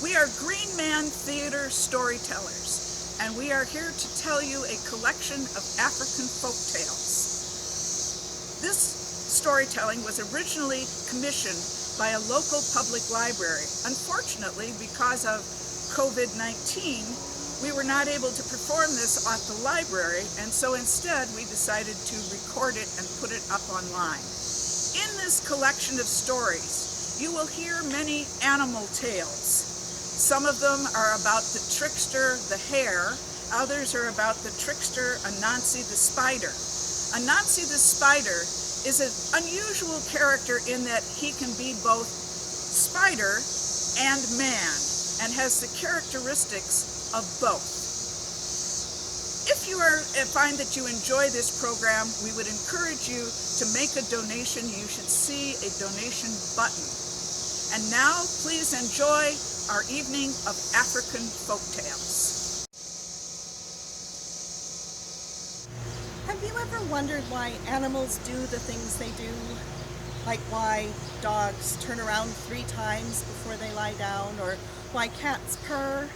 We are GreenMan Theater Storytellers, and we are here to tell you a collection of African folk tales. This storytelling was originally commissioned by a local public library. Unfortunately, because of COVID-19, we were not able to perform this at the library, and so instead we decided to record it and put it up online. In this collection of stories, you will hear many animal tales. Some of them are about the trickster, the hare. Others are about the trickster, Anansi the spider. Anansi the spider is an unusual character in that he can be both spider and man, and has the characteristics of both. If you find that you enjoy this program, we would encourage you to make a donation. You should see a donation button. And now, please enjoy our evening of African folktales. Have you ever wondered why animals do the things they do? Like why dogs turn around 3 times before they lie down, or why cats purr?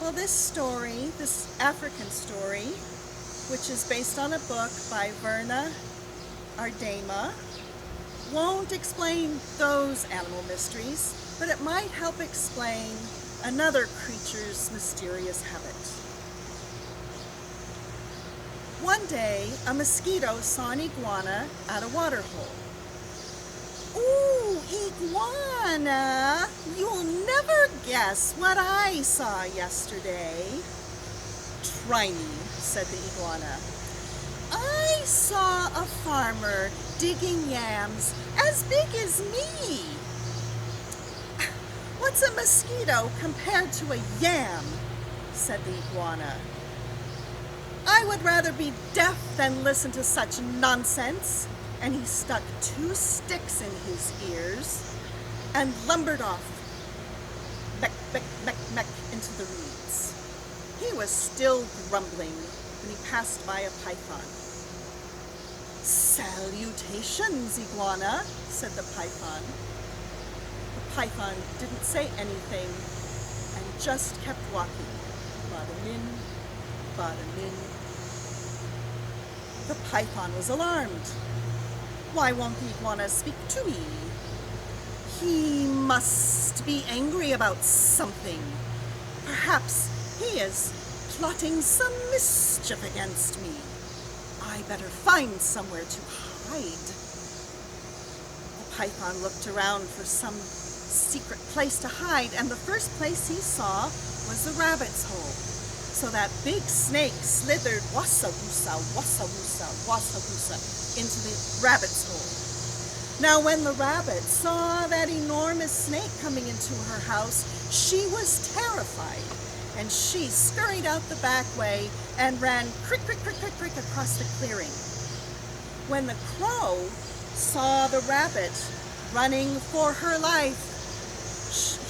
Well, this story, this African story, which is based on a book by Verna Ardema, won't explain those animal mysteries, but it might help explain another creature's mysterious habit. One day, a mosquito saw an iguana at a water hole. "Ooh, iguana, you'll never guess what I saw yesterday." "Try me," said the iguana. "I saw a farmer digging yams as big as me." "What's a mosquito compared to a yam?" said the iguana. "I would rather be deaf than listen to such nonsense." And he stuck 2 sticks in his ears and lumbered off, beck, beck, beck, beck, into the reeds. He was still grumbling when he passed by a python. "Salutations, iguana," said the python. The python didn't say anything and just kept walking. Bada-min, bada-min. The python was alarmed. "Why won't the iguana speak to me? He must be angry about something. Perhaps he is plotting some mischief against me. I better find somewhere to hide." The python looked around for some secret place to hide, and the first place he saw was the rabbit's hole. So that big snake slithered wassa-woosa, wassa-woosa, wassa-woosa into the rabbit's hole. Now when the rabbit saw that enormous snake coming into her house, she was terrified, and she scurried out the back way and ran crick, crick, crick, crick, crick across the clearing. When the crow saw the rabbit running for her life,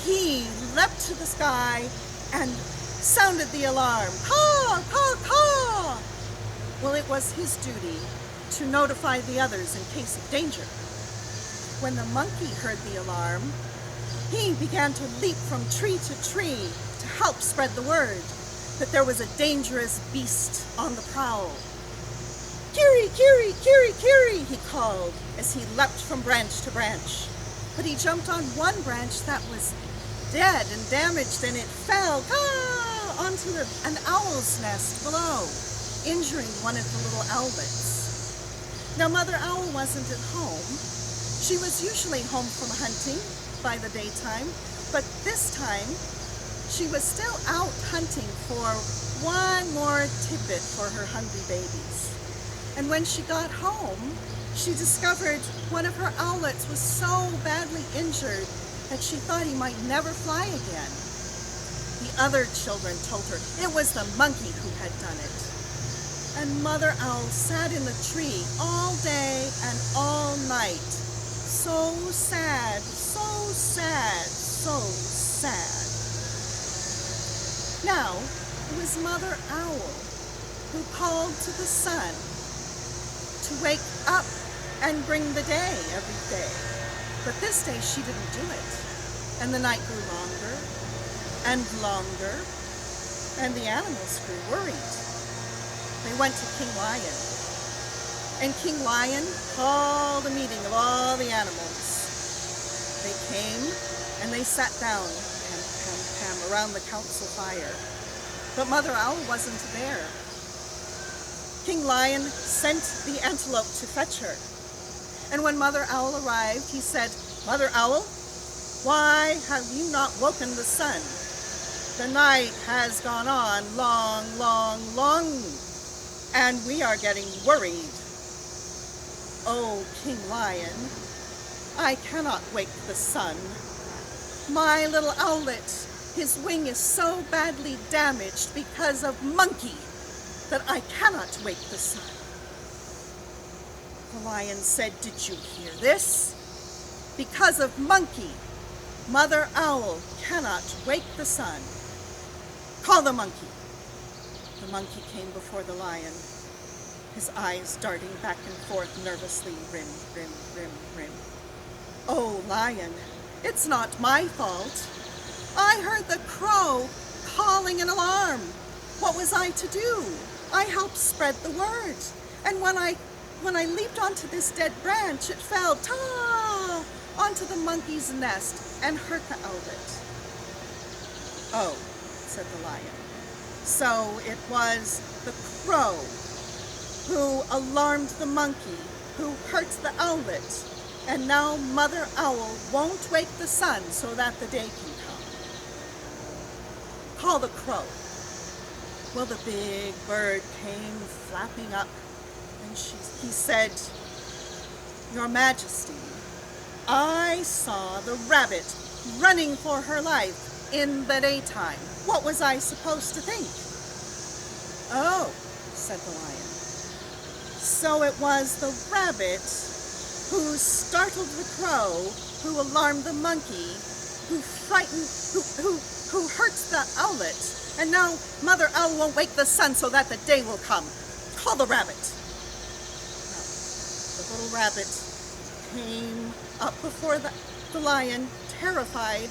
he leapt to the sky and sounded the alarm. "Caw, caw, caw!" Well, it was his duty to notify the others in case of danger. When the monkey heard the alarm, he began to leap from tree to tree to help spread the word that there was a dangerous beast on the prowl. "Kiri, kiri, kiri, kiri," he called as he leapt from branch to branch. But he jumped on one branch that was dead and damaged, and it fell onto an owl's nest below, injuring one of the little owlets. Now, Mother Owl wasn't at home. She was usually home from hunting by the daytime, but this time she was still out hunting for one more tidbit for her hungry babies. And when she got home, she discovered one of her owlets was so badly injured that she thought he might never fly again. The other children told her it was the monkey who had done it. And Mother Owl sat in the tree all day and all night. So sad, so sad, so sad. Now, it was Mother Owl who called to the sun to wake up and bring the day every day. But this day she didn't do it. And the night grew longer and longer, and the animals grew worried. They went to King Lion, and King Lion called a meeting of all the animals. They came and they sat down, pam, pam, pam, around the council fire. But Mother Owl wasn't there. King Lion sent the antelope to fetch her. And when Mother Owl arrived, he said, "Mother Owl, why have you not woken the sun? The night has gone on long, long, long, and we are getting worried." "Oh, King Lion, I cannot wake the sun. My little owlet, his wing is so badly damaged because of Monkey that I cannot wake the sun." The lion said, "Did you hear this? Because of Monkey, Mother Owl cannot wake the sun. Call the monkey." The monkey came before the lion, his eyes darting back and forth nervously, rim, rim, rim, rim. "Oh, lion, it's not my fault. I heard the crow calling an alarm. What was I to do? I helped spread the word. And when I leaped onto this dead branch, it fell, ta, onto the monkey's nest and hurt the owlet." "Oh," said the lion. "So it was the crow who alarmed the monkey, who hurt the owlet, and now Mother Owl won't wake the sun so that the day can come. Call the crow." Well, the big bird came flapping up, and he said, "Your Majesty, I saw the rabbit running for her life in the daytime. What was I supposed to think?" "Oh," said the lion. "So it was the rabbit who startled the crow, who alarmed the monkey, who hurt the owlet, and now Mother Owl won't wake the sun so that the day will come. Call the rabbit." Well, the little rabbit came up before the lion, terrified,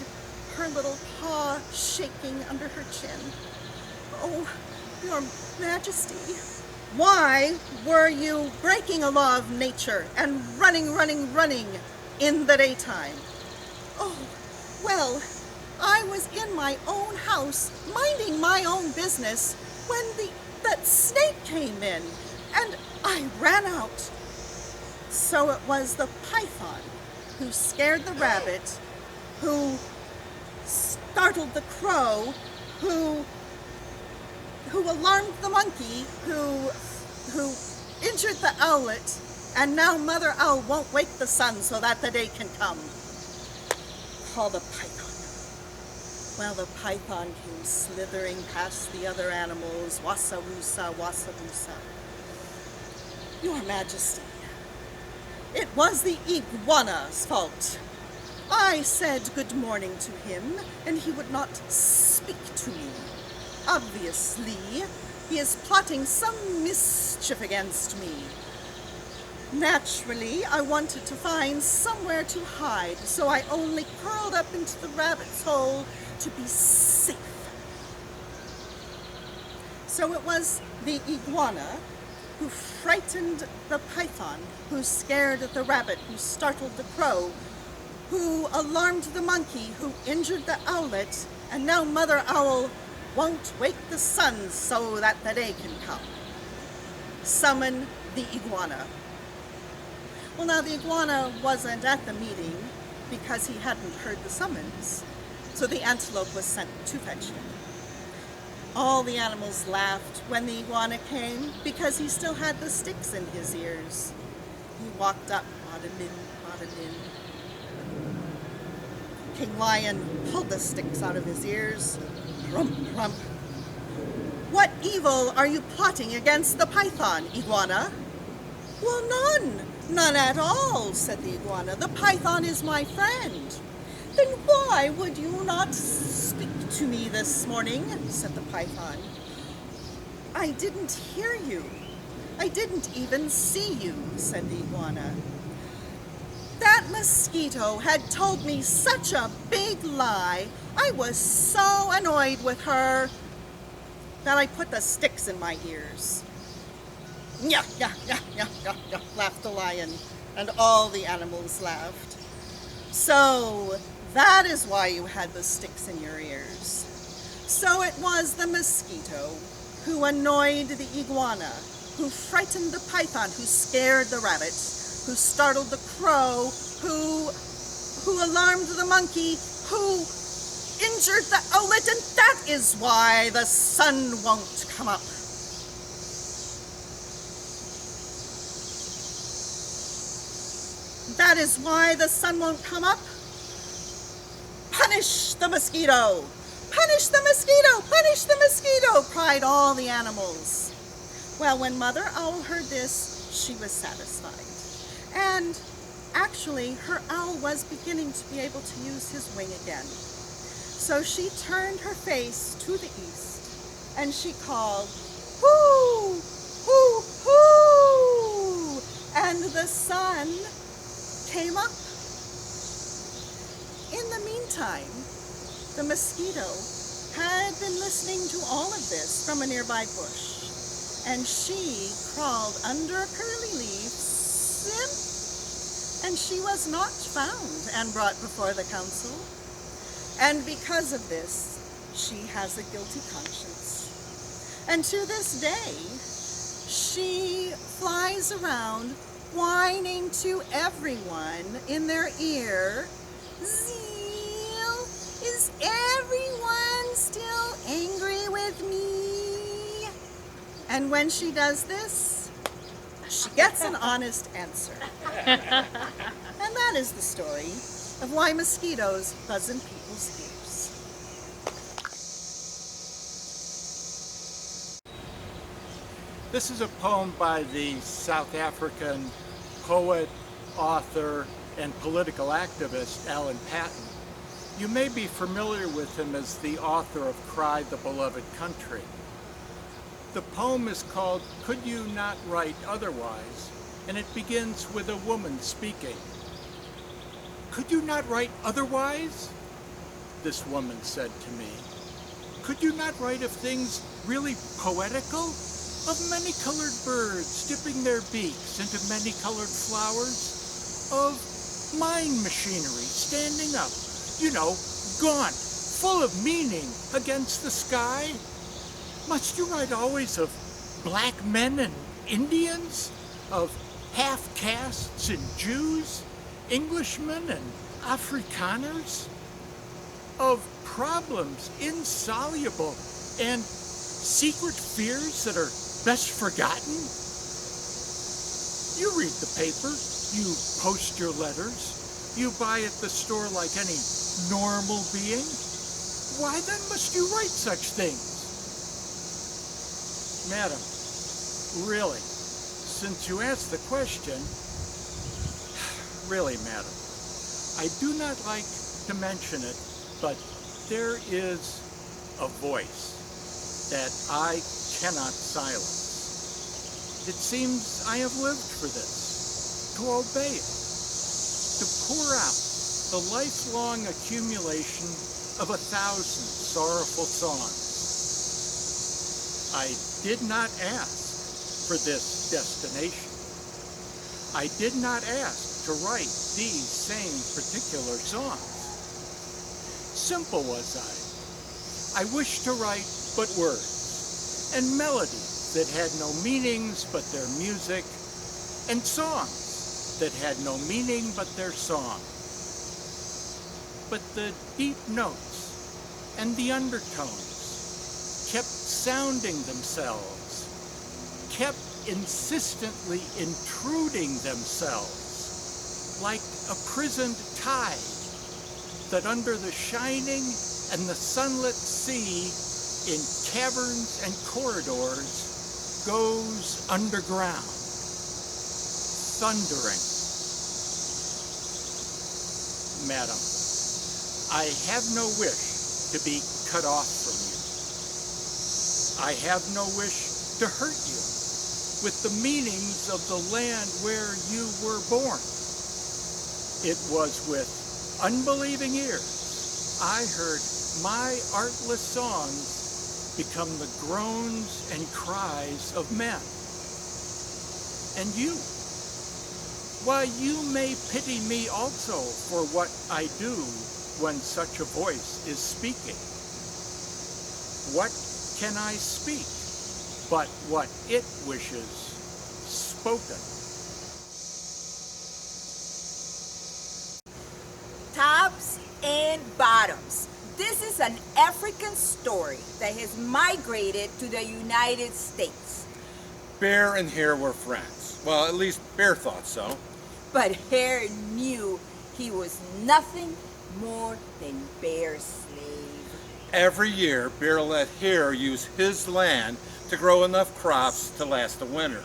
her little paw shaking under her chin. "Oh, Your Majesty, why were you breaking a law of nature and running, running, running in the daytime?" "Oh, well, I was in my own house, minding my own business, when that snake came in, and I ran out." So it was the python who scared the rabbit, who startled the crow, who alarmed the monkey, who injured the owlet, and now Mother Owl won't wake the sun so that the day can come. Call the python. Well, the python came slithering past the other animals, wassa-woosa, wassa-woosa. "Your Majesty, it was the iguana's fault. I said good morning to him, and he would not speak to me. Obviously, he is plotting some mischief against me. Naturally, I wanted to find somewhere to hide, so I only curled up into the rabbit's hole to be safe." So it was the iguana who frightened the python, who scared the rabbit, who startled the crow, who alarmed the monkey, who injured the owlet, and now Mother Owl won't wake the sun so that the day can come. Summon the iguana. Well, now the iguana wasn't at the meeting because he hadn't heard the summons, so the antelope was sent to fetch him. All the animals laughed when the iguana came because he still had the sticks in his ears. He walked up, bada-min, bada-min. King Lion pulled the sticks out of his ears. Crump, crump. "What evil are you plotting against the python, iguana?" "Well, none at all," said the iguana. "The python is my friend." "Then why would you not speak to me this morning?" said the python. "I didn't hear you. I didn't even see you," said the iguana. "That that mosquito had told me such a big lie, I was so annoyed with her that I put the sticks in my ears. Yeah, laughed the lion, and all the animals laughed. So, that is why you had the sticks in your ears. So it was the mosquito who annoyed the iguana, who frightened the python, who scared the rabbit, who startled the crow, who alarmed the monkey, who injured the owlet, and that is why the sun won't come up. That is why the sun won't come up. Punish the mosquito! Punish the mosquito! Punish the mosquito! Cried all the animals. Well, when Mother Owl heard this, she was satisfied. And actually, her owl was beginning to be able to use his wing again. So she turned her face to the east, and she called, "Hoo! Hoo! Hoo!" And the sun came up. In the meantime, the mosquito had been listening to all of this from a nearby bush, and she crawled under a curly leaf, and she was not found and brought before the council. And because of this, she has a guilty conscience. And to this day, she flies around whining to everyone in their ear, "Zeal, is everyone still angry with me?" And when she does this, she gets an honest answer. And that is the story of why mosquitoes buzz in people's ears. This is a poem by the South African poet, author, and political activist Alan Paton. You may be familiar with him as the author of Cry the Beloved Country. The poem is called Could You Not Write Otherwise, and it begins with a woman speaking. "Could you not write otherwise?" this woman said to me. "Could you not write of things really poetical? Of many-colored birds dipping their beaks into many-colored flowers? Of mine machinery standing up, gaunt, full of meaning against the sky? Must you write always of black men and Indians? Of half-castes and Jews? Englishmen and Afrikaners? Of problems insoluble and secret fears that are best forgotten? You read the paper, you post your letters, you buy at the store like any normal being. Why then must you write such things?" Madam, really, since you asked the question, really, madam, I do not like to mention it, but there is a voice that I cannot silence. It seems I have lived for this, to obey it, to pour out the lifelong accumulation of 1,000 sorrowful songs. I did not ask for this destination. I did not ask to write these same particular songs. Simple was I. I wished to write but words, and melodies that had no meanings but their music, and songs that had no meaning but their song. But the deep notes and the undertones kept sounding themselves, kept insistently intruding themselves, like a prisoned tide that under the shining and the sunlit sea in caverns and corridors goes underground, thundering. Madam, I have no wish to be cut off from you. I have no wish to hurt you with the meanings of the land where you were born. It was with unbelieving ears I heard my artless songs become the groans and cries of men. And you, why, you may pity me also for what I do when such a voice is speaking. What can I speak but what it wishes spoken? Tops and bottoms. This is an African story that has migrated to the United States. Bear and Hare were friends. Well, at least Bear thought so. But Hare knew he was nothing more than Bear's slave. Every year, Bear let Hare use his land to grow enough crops to last the winter.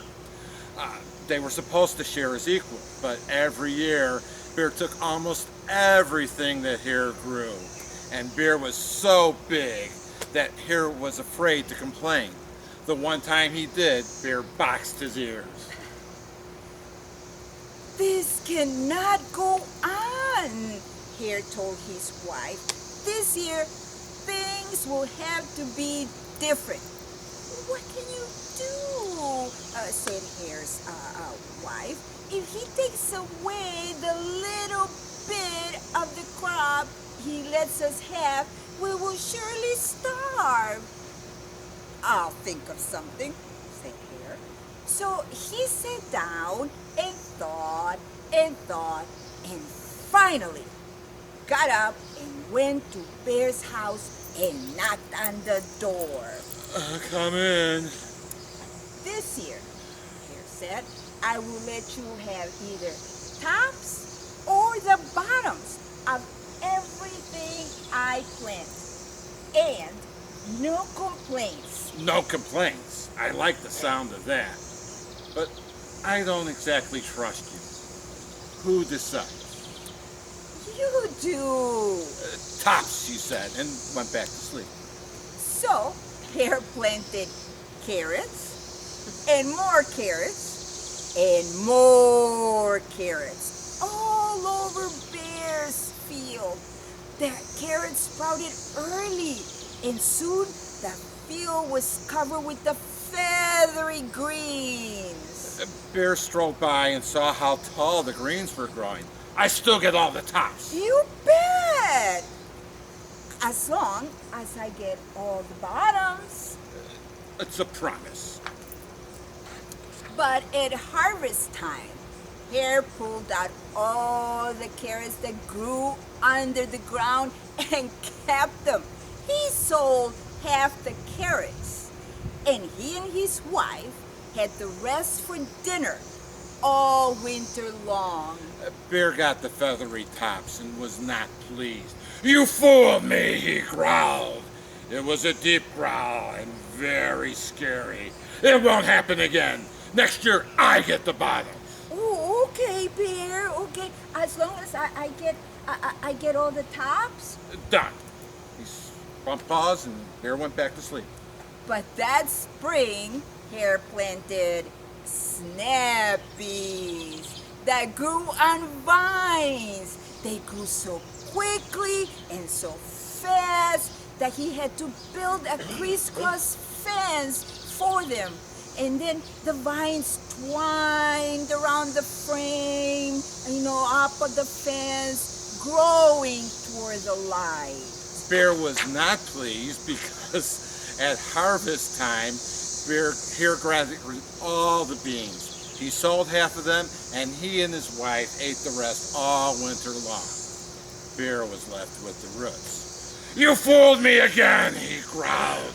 They were supposed to share as equal, but every year, Bear took almost everything that Hare grew. And Bear was so big that Hare was afraid to complain. The one time he did, Bear boxed his ears. This cannot go on, Hare told his wife. This year, things will have to be different. What can you do? Said Hare's wife. If he takes away the little bit of the crop he lets us have, we will surely starve. I'll think of something, said Hare. So he sat down and thought and thought and finally got up and went to Bear's house and knocked on the door. Come in. This year, Hare said, I will let you have either tops or the bottoms of everything I plant. And no complaints. No complaints. I like the sound of that. But I don't exactly trust you. Who decides? You do. Tops, you said, and went back to sleep. So, Hare planted carrots and more carrots and more carrots all over Bear's field. The carrots sprouted early, and soon the field was covered with the feathery greens. Bear strolled by and saw how tall the greens were growing. I still get all the tops. You bet! As long as I get all the bottoms. It's a promise. But at harvest time, Hare pulled out all the carrots that grew under the ground and kept them. He sold half the carrots, and he and his wife had the rest for dinner all winter long. Bear got the feathery tops and was not pleased. You fooled me, he growled. It was a deep growl and very scary. It won't happen again. Next year, I get the bottom. Oh, okay, Bear. Okay, as long as I get all the tops. Done. He bumped paws and Bear went back to sleep. But that spring, Hare planted snappies that grew on vines. They grew so quickly and so fast that he had to build a crisscross fence for them. And then the vines twined around the frame, up of the fence, growing toward the light. Bear was not pleased because at harvest time, Hare gathered all the beans. He sold half of them, and he and his wife ate the rest all winter long. Bear was left with the roots. You fooled me again, he growled.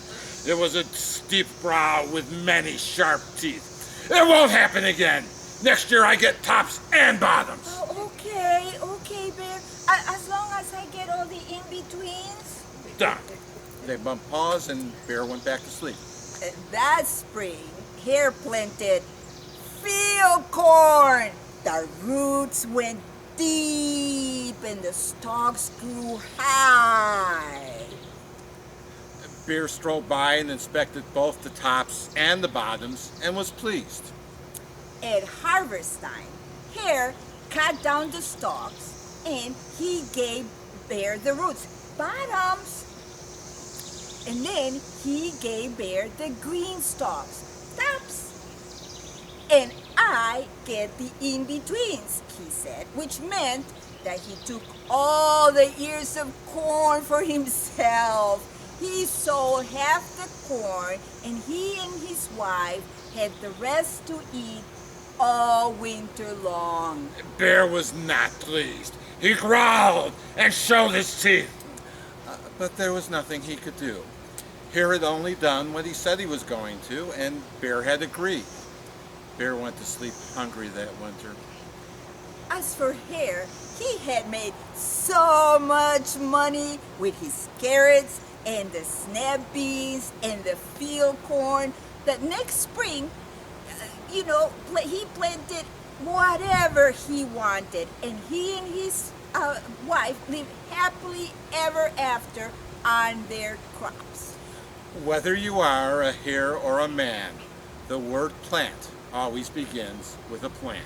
It was a steep brow with many sharp teeth. It won't happen again. Next year I get tops and bottoms. Oh, okay, Bear. As long as I get all the in-betweens. Done. They bumped paws and Bear went back to sleep. That spring, Hare planted field corn. The roots went deep and the stalks grew high. Bear strolled by and inspected both the tops and the bottoms and was pleased. At harvest time, Hare cut down the stalks, and he gave Bear the roots, bottoms. And then he gave Bear the green stalks, tops. And I get the in-betweens, he said, which meant that he took all the ears of corn for himself. He sold half the corn, and he and his wife had the rest to eat all winter long. Bear was not pleased. He growled and showed his teeth. But there was nothing he could do. Hare had only done what he said he was going to, and Bear had agreed. Bear went to sleep hungry that winter. As for Hare, he had made so much money with his carrots and the snap beans and the field corn that next spring, he planted whatever he wanted, and he and his wife lived happily ever after on their crops. Whether you are a hare or a man, the word plant always begins with a plan.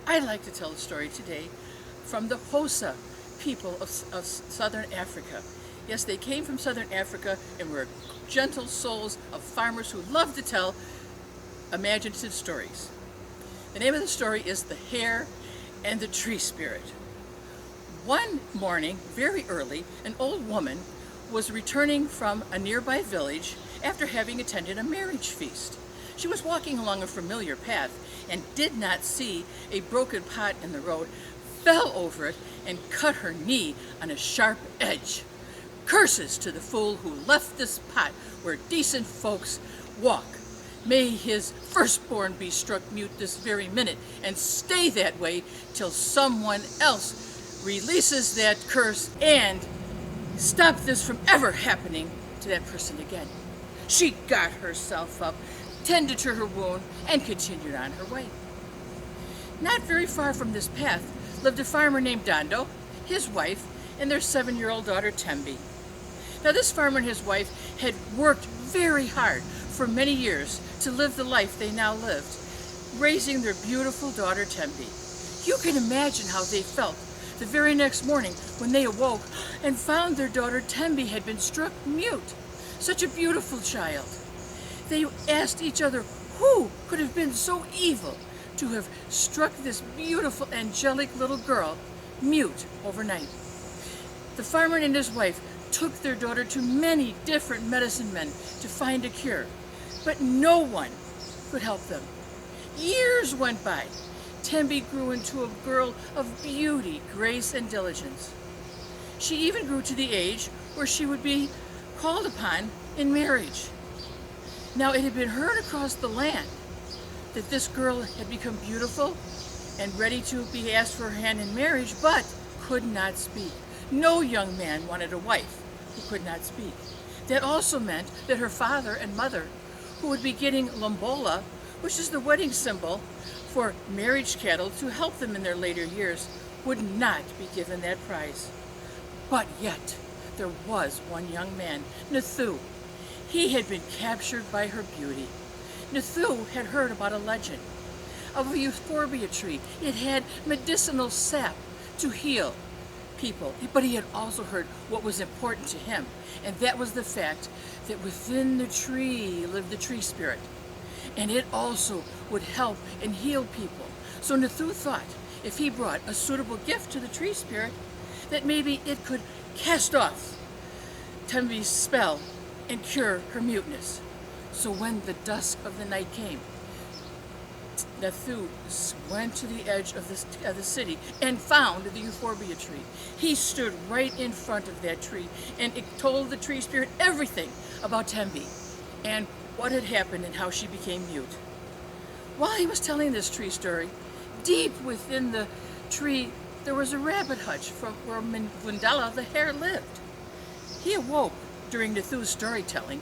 I'd like to tell a story today from the Hosa people of southern Africa. Yes, they came from southern Africa and were gentle souls of farmers who love to tell imaginative stories. The name of the story is The Hare and the Tree Spirit. One morning, very early, an old woman was returning from a nearby village after having attended a marriage feast. She was walking along a familiar path and did not see a broken pot in the road, fell over it, and cut her knee on a sharp edge. Curses to the fool who left this pot where decent folks walk. May his firstborn be struck mute this very minute and stay that way till someone else releases that curse and stop this from ever happening to that person again. She got herself up, tended to her wound, and continued on her way. Not very far from this path lived a farmer named Dondo, his wife, and their 7-year-old daughter Tembi. Now this farmer and his wife had worked very hard for many years to live the life they now lived, raising their beautiful daughter Tembi. You can imagine how they felt the very next morning when they awoke and found their daughter Tembi had been struck mute. Such a beautiful child. They asked each other who could have been so evil to have struck this beautiful angelic little girl mute overnight. The farmer and his wife took their daughter to many different medicine men to find a cure, but no one could help them. Years went by. Tembi grew into a girl of beauty, grace, and diligence. She even grew to the age where she would be called upon in marriage. Now it had been heard across the land that this girl had become beautiful and ready to be asked for her hand in marriage, but could not speak. No young man wanted a wife who could not speak. That also meant that her father and mother, who would be getting lombola, which is the wedding symbol for marriage cattle to help them in their later years, would not be given that prize. But yet, there was one young man, Nathu. He had been captured by her beauty. Nathu had heard about a legend of a euphorbia tree. It had medicinal sap to heal people. But he had also heard what was important to him, and that was the fact that within the tree lived the tree spirit. And it also would help and heal people. So Nathu thought if he brought a suitable gift to the tree spirit, that maybe it could cast off Tembi's spell and cure her muteness. So when the dusk of the night came, Nathu went to the edge of the city and found the euphorbia tree. He stood right in front of that tree and it told the tree spirit everything about Tembi and what had happened and how she became mute. While he was telling this tree story, deep within the tree there was a rabbit hutch from where Vundala the hare lived. He awoke during Nathu's storytelling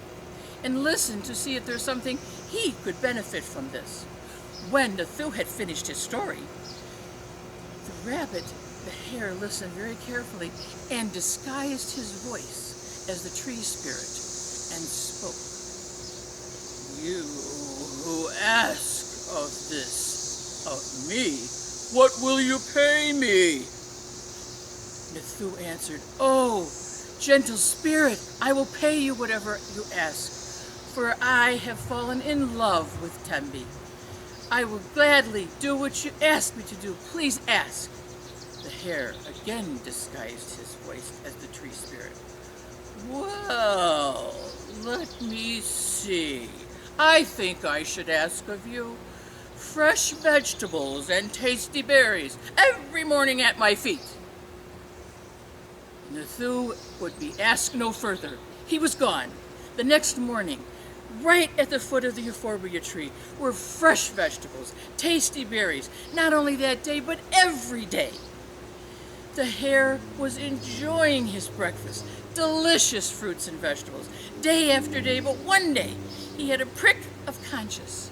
and listened to see if there's something he could benefit from this. When Nathu had finished his story, the rabbit, the hare, listened very carefully and disguised his voice as the tree spirit and spoke. You who ask Me? What will you pay me? Nathu answered, Oh, gentle spirit, I will pay you whatever you ask, for I have fallen in love with Tembi. I will gladly do what you ask me to do. Please ask. The hare again disguised his voice as the tree spirit. Well, let me see. I think I should ask of you fresh vegetables and tasty berries every morning at my feet. Nathu would be asked no further. He was gone. The next morning, right at the foot of the euphorbia tree, were fresh vegetables, tasty berries, not only that day, but every day. The hare was enjoying his breakfast, delicious fruits and vegetables, day after day, but one day he had a prick of conscience.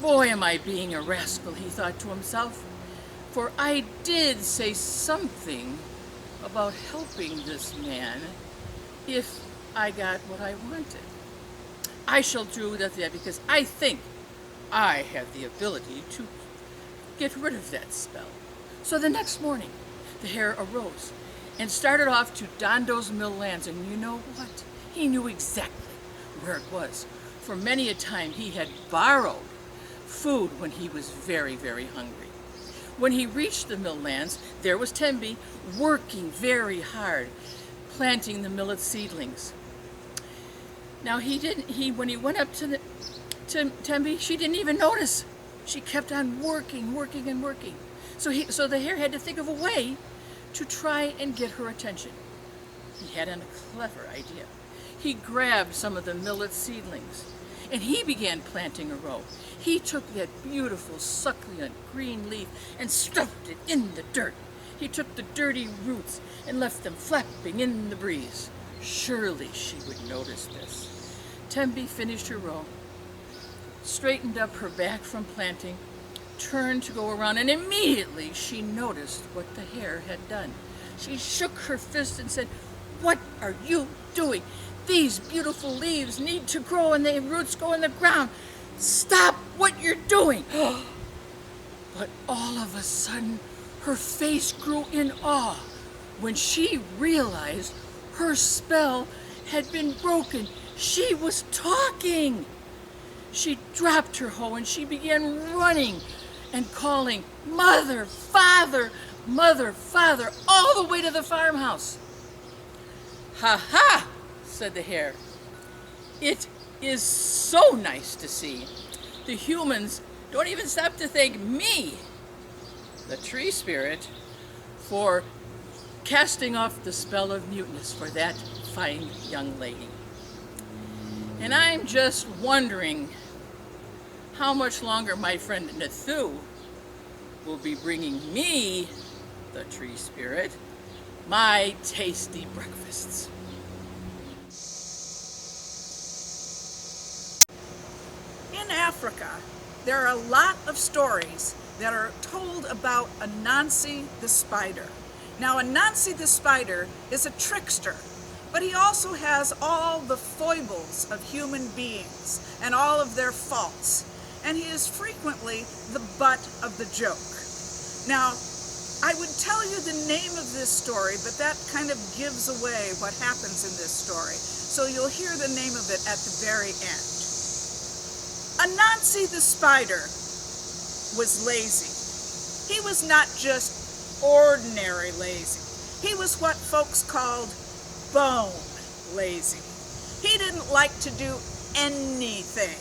Boy, am I being a rascal, he thought to himself, for I did say something about helping this man if I got what I wanted. I shall do that because I think I have the ability to get rid of that spell. So the next morning, the hare arose and started off to Dondo's mill lands, and you know what? He knew exactly where it was, for many a time he had borrowed food when he was very, very hungry. When he reached the mill lands, there was Tembi working very hard, planting the millet seedlings. Now when he went up to Tembi, she didn't even notice. She kept on working. So the hare had to think of a way to try and get her attention. He had a clever idea. He grabbed some of the millet seedlings and he began planting a row. He took that beautiful succulent green leaf and stuffed it in the dirt. He took the dirty roots and left them flapping in the breeze. Surely she would notice this. Tembi finished her row, straightened up her back from planting, turned to go around, and immediately she noticed what the hare had done. She shook her fist and said, "What are you doing? These beautiful leaves need to grow and the roots go in the ground. Stop what you're doing." But all of a sudden, her face grew in awe when she realized her spell had been broken. She was talking. She dropped her hoe and she began running and calling, "Mother, Father, Mother, Father," all the way to the farmhouse. "Ha ha," said the hare. "It is so nice to see. The humans don't even stop to thank me, the tree spirit, for casting off the spell of muteness for that fine young lady. And I'm just wondering how much longer my friend Nathu will be bringing me, the tree spirit, my tasty breakfasts." In Africa, there are a lot of stories that are told about Anansi the spider. Now, Anansi the spider is a trickster, but he also has all the foibles of human beings and all of their faults, and he is frequently the butt of the joke. Now, I would tell you the name of this story, but that kind of gives away what happens in this story, so you'll hear the name of it at the very end. Anansi the spider was lazy. He was not just ordinary lazy. He was what folks called bone lazy. He didn't like to do anything.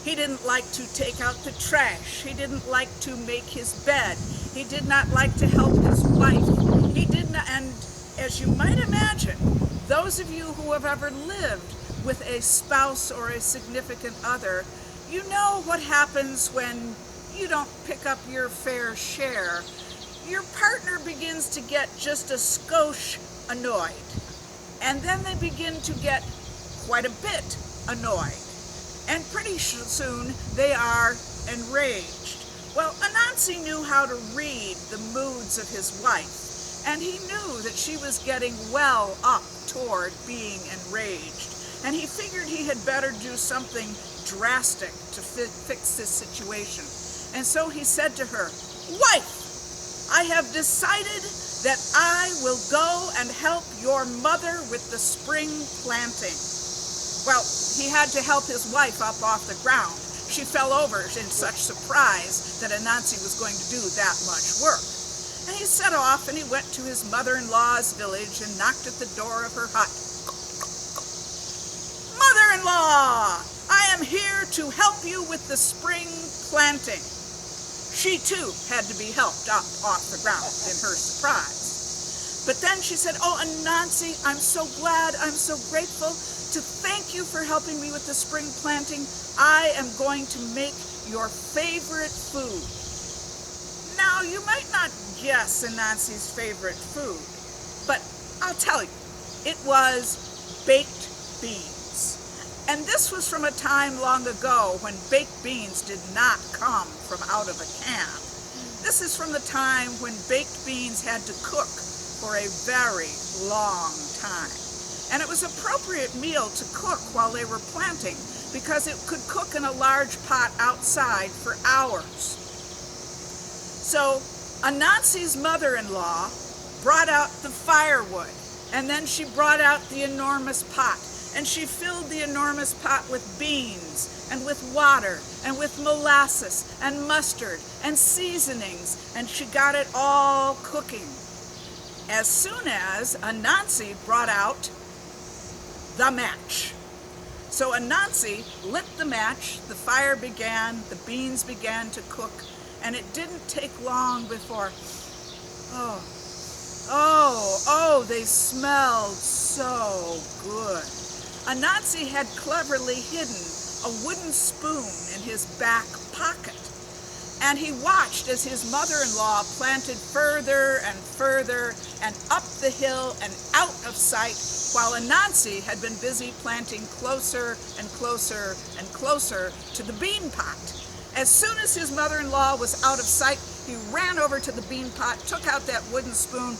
He didn't like to take out the trash. He didn't like to make his bed. He did not like to help his wife. He did not, and as you might imagine, those of you who have ever lived with a spouse or a significant other, you know what happens when you don't pick up your fair share. Your partner begins to get just a skosh annoyed, and then they begin to get quite a bit annoyed, and pretty soon they are enraged. Well, Anansi knew how to read the moods of his wife, and he knew that she was getting well up toward being enraged, and he figured he had better do something drastic to fix this situation. And so he said to her, "Wife, I have decided that I will go and help your mother with the spring planting." Well, he had to help his wife up off the ground. She fell over in such surprise that Anansi was going to do that much work. And he set off and he went to his mother-in-law's village and knocked at the door of her hut. "Mother-in-law, I am here to help you with the spring planting." She too had to be helped up off the ground in her surprise. But then she said, "Oh, Anansi, I'm so glad, I'm so grateful to thank you for helping me with the spring planting. I am going to make your favorite food." Now, you might not guess Anansi's favorite food, but I'll tell you, it was baked beans. And this was from a time long ago when baked beans did not come from out of a can. This is from the time when baked beans had to cook for a very long time. And it was an appropriate meal to cook while they were planting because it could cook in a large pot outside for hours. So Anansi's mother-in-law brought out the firewood, and then she brought out the enormous pot, and she filled the enormous pot with beans and with water and with molasses and mustard and seasonings, and she got it all cooking. As soon as Anansi brought out the match. So Anansi lit the match, the fire began, the beans began to cook, and it didn't take long before, they smelled so good. Anansi had cleverly hidden a wooden spoon in his back pocket, and he watched as his mother-in-law planted further and further and up the hill and out of sight, while Anansi had been busy planting closer and closer and closer to the bean pot. As soon as his mother-in-law was out of sight, he ran over to the bean pot, took out that wooden spoon.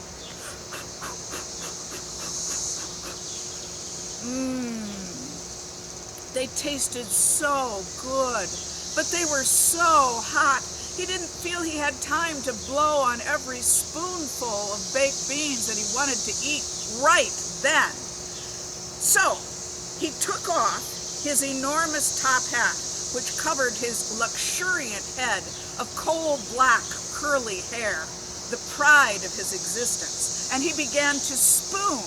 They tasted so good, but they were so hot. He didn't feel he had time to blow on every spoonful of baked beans that he wanted to eat right then. So he took off his enormous top hat, which covered his luxuriant head of coal black curly hair, the pride of his existence, and he began to spoon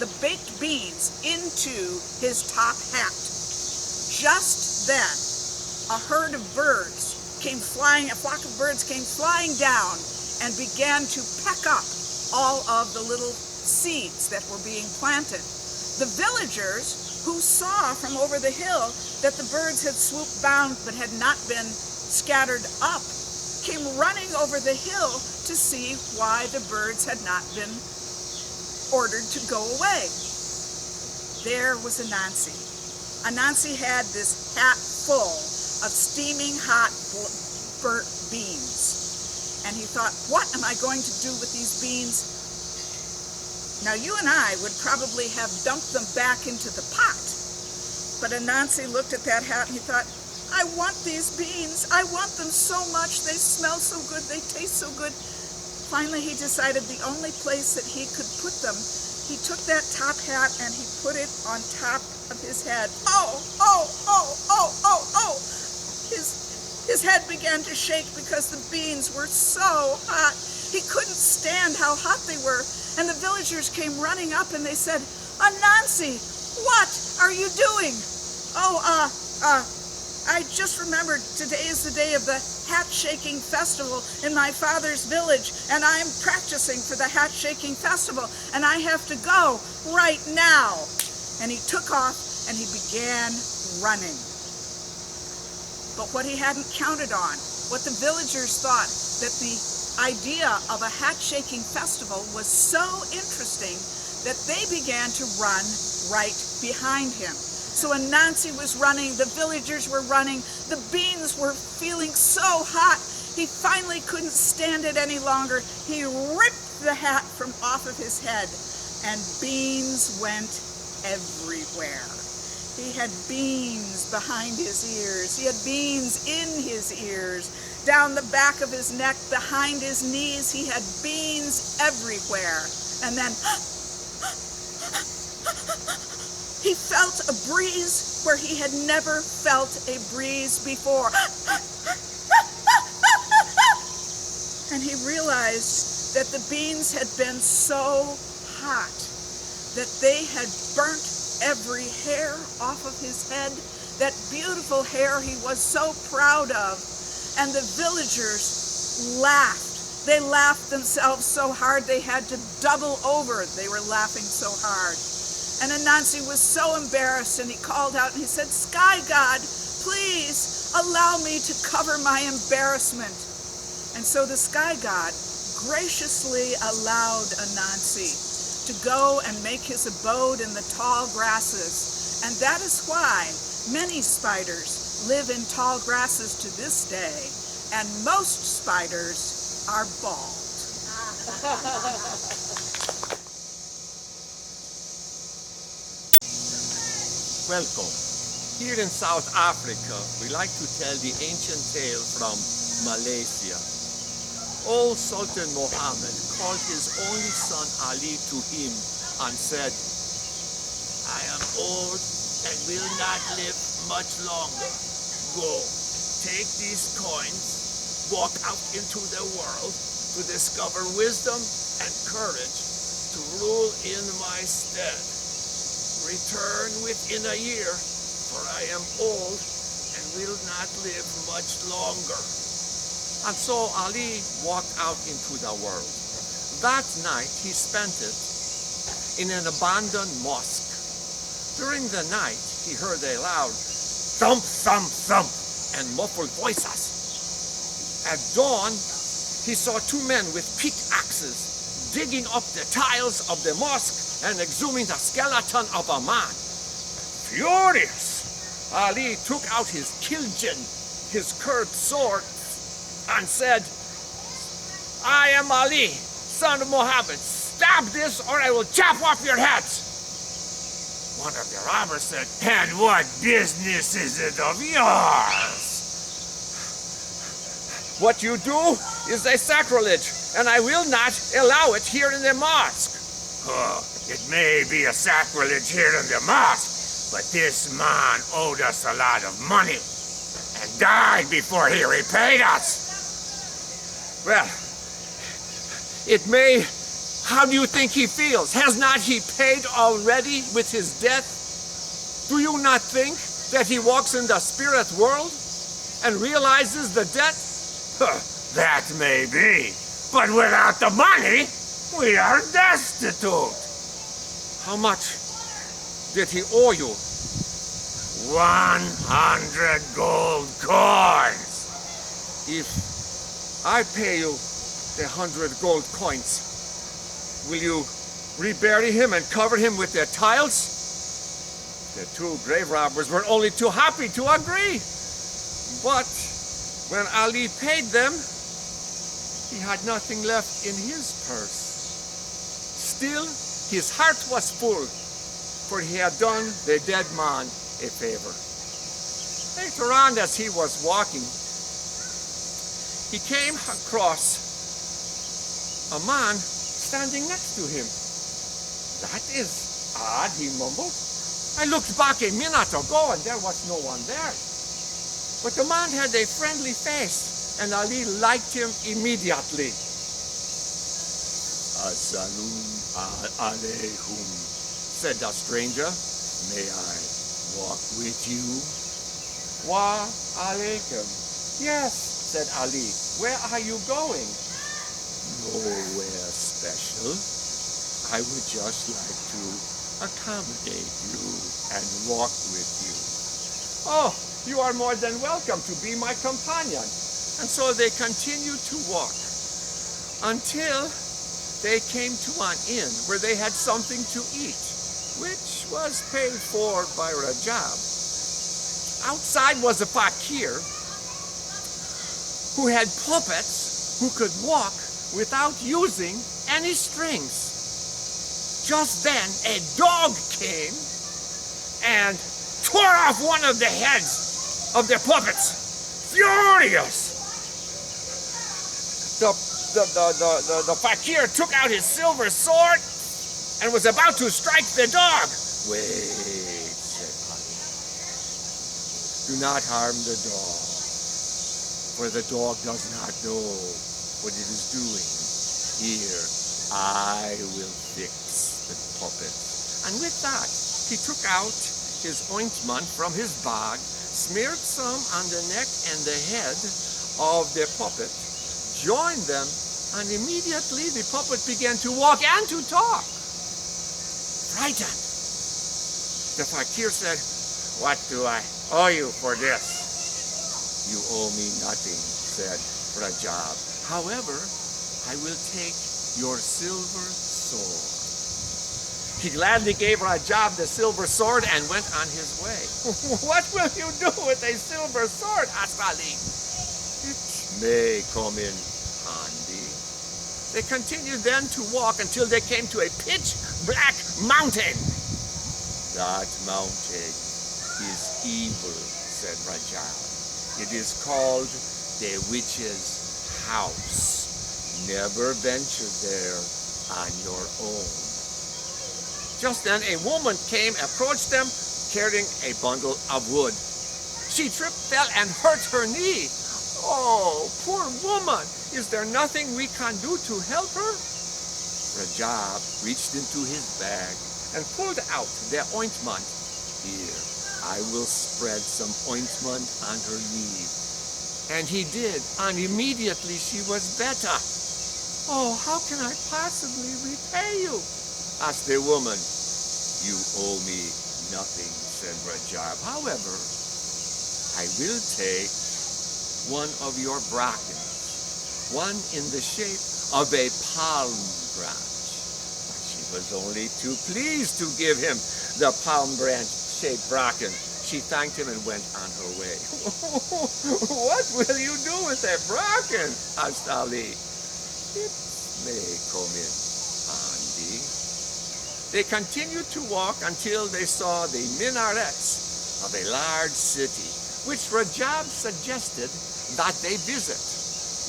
the baked beans into his top hat. Just then, a flock of birds came flying down and began to peck up all of the little seeds that were being planted. The villagers, who saw from over the hill that the birds had swooped down but had not been scattered up, came running over the hill to see why the birds had not been ordered to go away. There was Anansi. Anansi had this hat full of steaming hot burnt beans. And he thought, what am I going to do with these beans? Now you and I would probably have dumped them back into the pot. But Anansi looked at that hat and he thought, I want these beans. I want them so much. They smell so good. They taste so good. Finally, he decided the only place that he could put them, he took that top hat and he put it on top of his head. His head began to shake because the beans were so hot. He couldn't stand how hot they were. And the villagers came running up and they said, Anansi, what are you doing? I just remembered today is the day of the hat-shaking festival in my father's village, and I'm practicing for the hat-shaking festival, and I have to go right now. And he took off and he began running. But what he hadn't counted on, what the villagers thought, that the idea of a hat-shaking festival was so interesting that they began to run right behind him. So Anansi was running, the villagers were running, the beans were feeling so hot, he finally couldn't stand it any longer. He ripped the hat from off of his head, and beans went everywhere. He had beans behind his ears. He had beans in his ears. Down the back of his neck, behind his knees, he had beans everywhere. And then he felt a breeze where he had never felt a breeze before. And he realized that the beans had been so hot that they had burnt every hair off of his head, that beautiful hair he was so proud of. And the villagers laughed. They laughed themselves so hard they had to double over. They were laughing so hard. And Anansi was so embarrassed, and he called out and he said, "Sky God, please allow me to cover my embarrassment." And so the Sky God graciously allowed Anansi to go and make his abode in the tall grasses. And that is why many spiders live in tall grasses to this day, and most spiders are bald. Welcome. Here in South Africa, we like to tell the ancient tale from Malaysia. Old Sultan Mohammed called his only son Ali to him and said, "I am old and will not live much longer. Go, take these coins, walk out into the world to discover wisdom and courage to rule in my stead. Return within a year, for I am old and will not live much longer." And so Ali walked out into the world. That night he spent it in an abandoned mosque. During the night he heard a loud thump, thump, thump and muffled voices. At dawn he saw two men with pickaxes digging up the tiles of the mosque and exhuming the skeleton of a man. Furious, Ali took out his kiljan, his curved sword, and said, "I am Ali, son of Muhammad. Stop this or I will chop off your heads." One of the robbers said, "And what business is it of yours? What you do is a sacrilege, and I will not allow it here in the mosque." "It may be a sacrilege here in the mosque, but this man owed us a lot of money and died before he repaid us." "Well, it may. How do you think he feels? Has not he paid already with his death? Do you not think that he walks in the spirit world and realizes the debt?" "That may be, but without the money, we are destitute." "How much did he owe you?" 100 gold coins. "If I pay you the 100 gold coins, will you rebury him and cover him with the tiles?" The two grave robbers were only too happy to agree. But when Ali paid them, he had nothing left in his purse. Still, his heart was full, for he had done the dead man a favor. Later on, as he was walking, he came across a man standing next to him. "That is odd," he mumbled. "I looked back a minute ago and there was no one there." But the man had a friendly face, and Ali liked him immediately. "Assalamu alaikum," said the stranger. "May I walk with you?" "Wa alaikum." "Yes," said Ali. "Where are you going?" "Nowhere special. I would just like to accommodate you and walk with you." "Oh, you are more than welcome to be my companion." And so they continued to walk until they came to an inn where they had something to eat, which was paid for by Rajab. Outside was a fakir who had puppets who could walk without using any strings. Just then a dog came and tore off one of the heads of their puppets. Furious, the fakir took out his silver sword and was about to strike the dog. Wait, said Ali. Do not harm the dog, for the dog does not know what it is doing. Here, I will fix the puppet. And with that, he took out his ointment from his bag, smeared some on the neck and the head of the puppet, joined them, and immediately the puppet began to walk and to talk. Frightened, the fakir said, "What do I owe you for this?" "You owe me nothing," said Rajab. "However, I will take your silver sword." He gladly gave Rajab the silver sword and went on his way. "What will you do with a silver sword?" asked Ali. "It may come in handy." They continued then to walk until they came to a pitch-black mountain. "That mountain is evil," said Rajab. "It is called the witch's house. Never venture there on your own." Just then a woman approached them, carrying a bundle of wood. She tripped, fell, and hurt her knee. "Oh, poor woman, is there nothing we can do to help her?" Rajab reached into his bag and pulled out the ointment. "Here, I will spread some ointment on her knee." And he did, and immediately she was better. "Oh, how can I possibly repay you?" asked the woman. "You owe me nothing," said Rajab. "However, I will take one of your brackens, one in the shape of a palm branch." But she was only too pleased to give him the palm branch-shaped bracken. She thanked him and went on her way. "What will you do with a bracken?" asked Ali. "It may come in handy." They continued to walk until they saw the minarets of a large city, which Rajab suggested that they visit.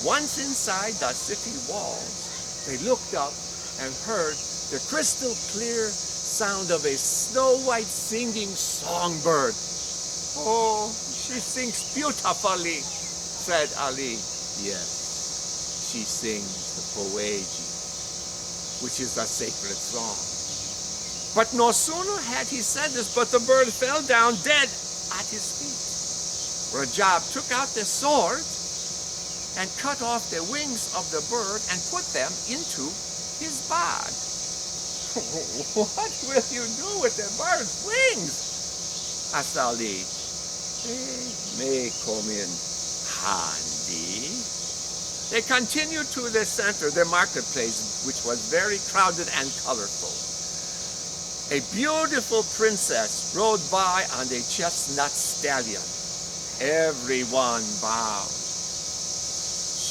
Once inside the city walls, they looked up and heard the crystal clear sound of a snow-white singing songbird. "Oh, she sings beautifully," said Ali. "Yes, she sings the poeji, which is a sacred song." But no sooner had he said this, but the bird fell down dead at his feet. Rajab took out the sword and cut off the wings of the bird and put them into his bag. "What will you do with the bird's wings?" asked Ali. "They may come in handy." They continued to the center, the marketplace, which was very crowded and colorful. A beautiful princess rode by on a chestnut stallion. Everyone bowed.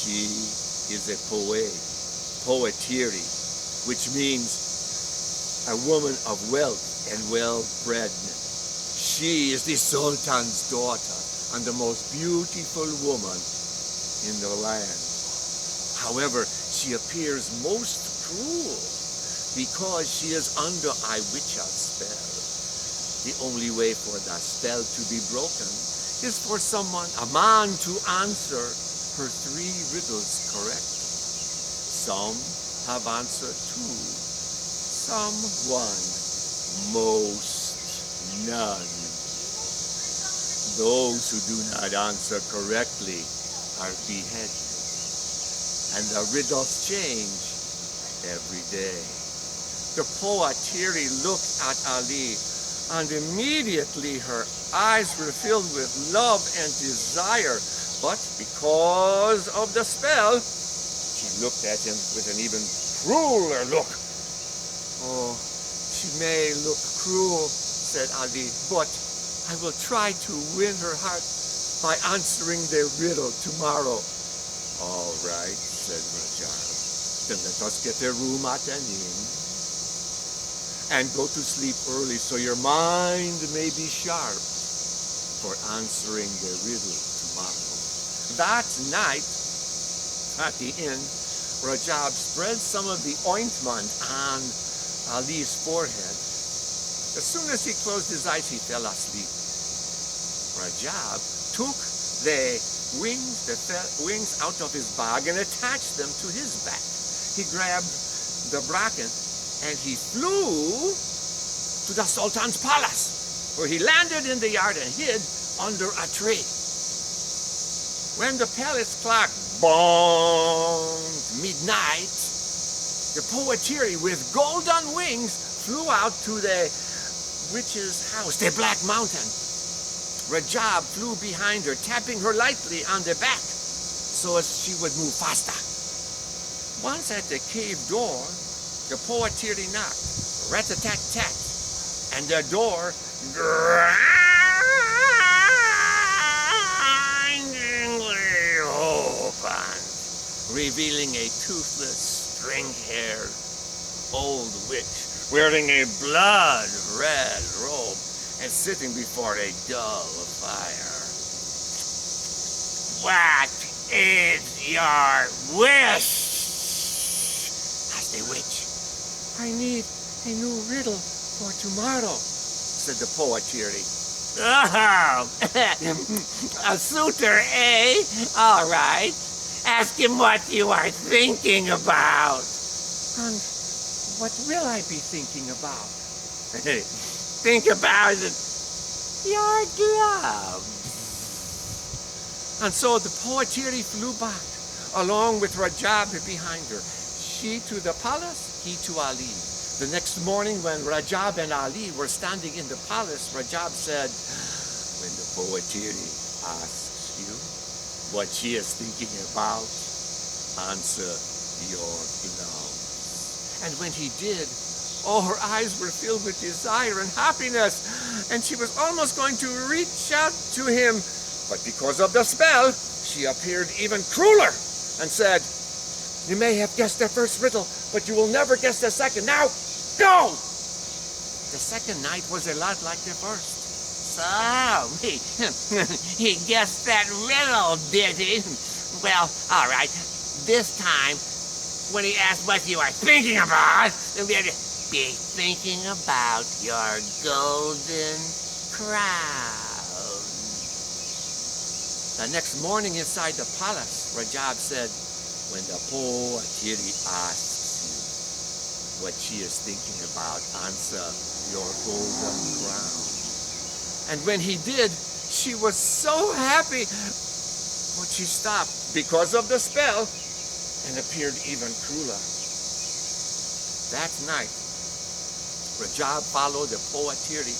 She is a poetiri, which means a woman of wealth and well-bredness. She is the Sultan's daughter and the most beautiful woman in the land. However, she appears most cruel, because she is under a witch's spell. The only way for the spell to be broken is for a man to answer her 3 riddles correct. Some have answered 2, some 1, most none. Those who do not answer correctly are beheaded, and the riddles change every day. The poetiri looked at Ali, and immediately her eyes were filled with love and desire. But because of the spell, she looked at him with an even crueler look. "Oh, she may look cruel," said Ali, "but I will try to win her heart by answering the riddle tomorrow." "All right," said Rajab. "Then let us get a room at an inn and go to sleep early so your mind may be sharp for answering the riddle tomorrow. That night, at the inn, Rajab spread some of the ointment on Ali's forehead. As soon as he closed his eyes, he fell asleep. Rajab took the wings out of his bag and attached them to his back. He grabbed the bracken and he flew to the Sultan's palace, where he landed in the yard and hid under a tree. When the palace clock bonged midnight, the poetry with golden wings flew out to the witch's house, the Black Mountain. Rajab flew behind her, tapping her lightly on the back so as she would move faster. Once at the cave door, the poetry knocked, rat-a-tat-tat, and the door grindingly opened, revealing a toothless, string-haired old witch wearing a blood-red robe and sitting before a dull fire. "What is your wish?" asked the witch. "I need a new riddle for tomorrow," said the poetry. "Oh, a suitor, eh? All right. Ask him what you are thinking about." "And what will I be thinking about?" "Think about it. Your gloves." And so the poetry flew back, along with Rajab behind her. She to the palace, he to Ali. The next morning, when Rajab and Ali were standing in the palace, Rajab said, "When the poetry asks you what she is thinking about, answer your gloves." And when he did, oh, her eyes were filled with desire and happiness, and she was almost going to reach out to him. But because of the spell, she appeared even crueler and said, "You may have guessed the first riddle, but you will never guess the second. Now, go!" The second night was a lot like the first. "So, he guessed that riddle, did he? Well, all right. This time, when he asked what you are thinking about, be thinking about your golden crown." The next morning inside the palace, Rajab said, "When the poetry asks you what she is thinking about, answer your golden crown." And when he did, she was so happy, but she stopped because of the spell and appeared even crueler. That night, Rajab followed the poetry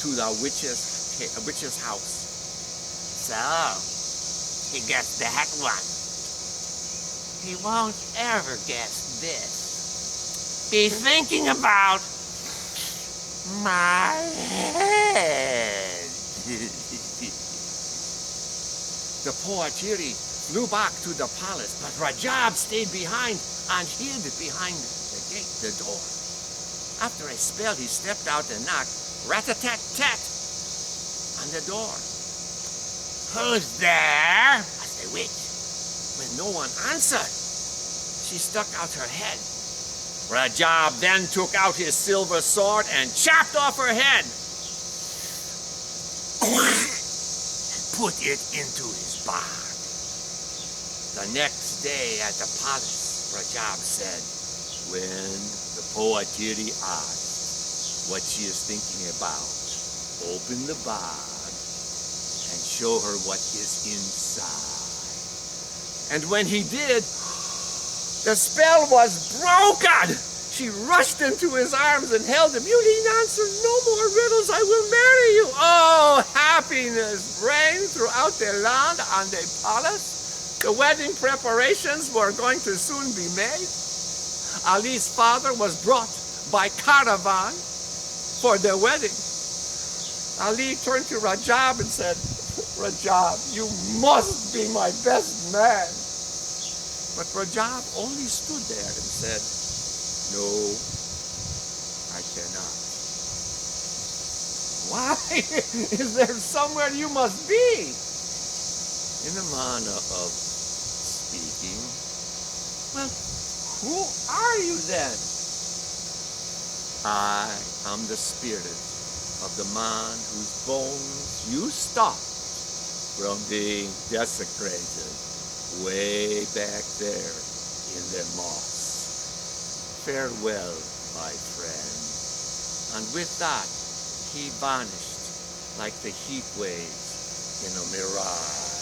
to the witch's house. "So, he guessed that one. He won't ever guess this. Be thinking about my head." The poetry flew back to the palace, but Rajab stayed behind and hid behind the gate, the door. After a spell, he stepped out and knocked, rat-a-tat-tat, on the door. "Who's there?" asked the witch. When no one answered, she stuck out her head. Rajab then took out his silver sword and chopped off her head and put it into his bag. The next day at the palace, Rajab said, "When the poetry asks what she is thinking about, open the bag and show her what is inside." And when he did, the spell was broken. She rushed into his arms and held him. "You need answer no more riddles. I will marry you." Oh, happiness reigned throughout the land and the palace. The wedding preparations were going to soon be made. Ali's father was brought by caravan for the wedding. Ali turned to Rajab and said, "Rajab, you must be my best man." But Rajab only stood there and said, "No, I cannot." Why is there somewhere you must be? In a manner of speaking. Well, who are you then? I am the spirit of the man whose bones you stopped from being desecrated way back there in the moss. Farewell, my friend. And with that, he vanished like the heat waves in a mirage.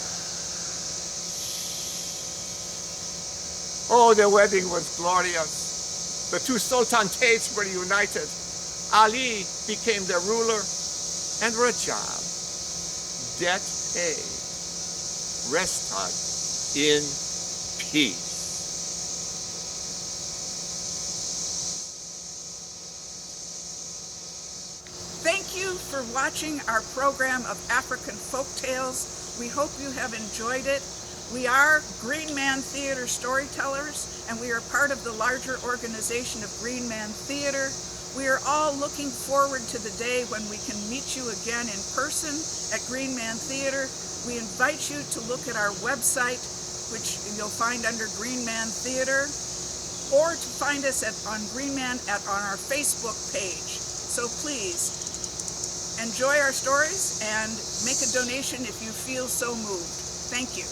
Oh, the wedding was glorious. The two sultanates were united. Ali became the ruler, and Rajab, debt paid, rested in peace. Thank you for watching our program of African folk tales. We hope you have enjoyed it. We are GreenMan Theater Storytellers, and we are part of the larger organization of GreenMan Theater. We are all looking forward to the day when we can meet you again in person at GreenMan Theater. We invite you to look at our website, which you'll find under GreenMan Theater, or to find us on GreenMan on our Facebook page. So please, enjoy our stories and make a donation if you feel so moved. Thank you.